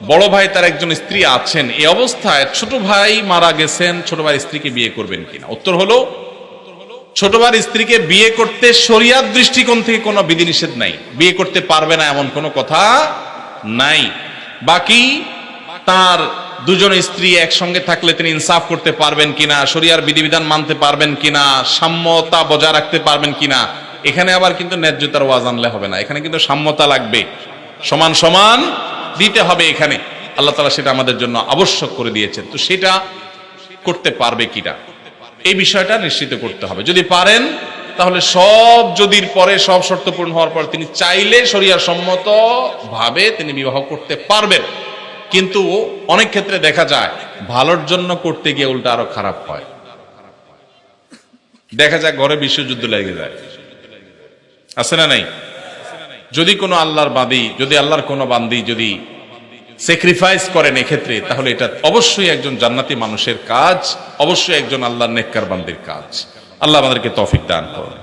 বড় ভাই তার একজন স্ত্রী আছেন, এই অবস্থায় ছোট ভাই মারা গেছেন, ছোট ভাই স্ত্রীকে বিয়ে করবেন কিনা? উত্তর হলো, ছোট ভাইয়ের স্ত্রীকে বিয়ে করতে শরিয়াত দৃষ্টিকোণ থেকে কোনো বিধিনিষেধ নাই, বিয়ে করতে পারবে না এমন কোনো কথা নাই। বাকি তার দুজন স্ত্রী একসঙ্গে থাকলে তিনি ইনসাফ করতে পারবেন কিনা, শরিয়ার বিধিবিধান মানতে পারবেন কিনা, সাম্যতা বজায় রাখতে পারবেন কিনা, এখানে আবার কিন্তু ন্যায্যতার ওয়াজ আনলে হবে না, এখানে কিন্তু সাম্যতা লাগবে, সমান সমান দিতে হবে। এখানে আল্লাহ তাআলা সেটা আমাদের জন্য আবশ্যক করে দিয়েছেন। তো সেটা করতে পারবে কিনা, এই বিষয়টা নিশ্চিত করতে হবে। যদি পারেন তাহলে সব যদির পরে, সব শর্ত পূরণ হওয়ার পর তিনি চাইলে শরিয়া সম্মত ভাবে তিনি বিবাহ করতে পারবেন। কিন্তু অনেক ক্ষেত্রে দেখা যায় ভালোর জন্য করতে গিয়ে উল্টা আরো খারাপ হয়। দেখা যায় ঘরে বিশ্বযুদ্ধ লেগে যায়, আছে না নাই? যদি কোনো আল্লাহর বান্দী, যদি আল্লাহর কোনো বান্দী যদি স্যাক্রিফাইস করেন এক্ষেত্রে, তাহলে এটা অবশ্যই একজন জান্নাতি মানুষের কাজ, অবশ্যই একজন আল্লাহর নেককার বান্দির কাজ। আল্লাহ আমাদেরকে তৌফিক দান করুন।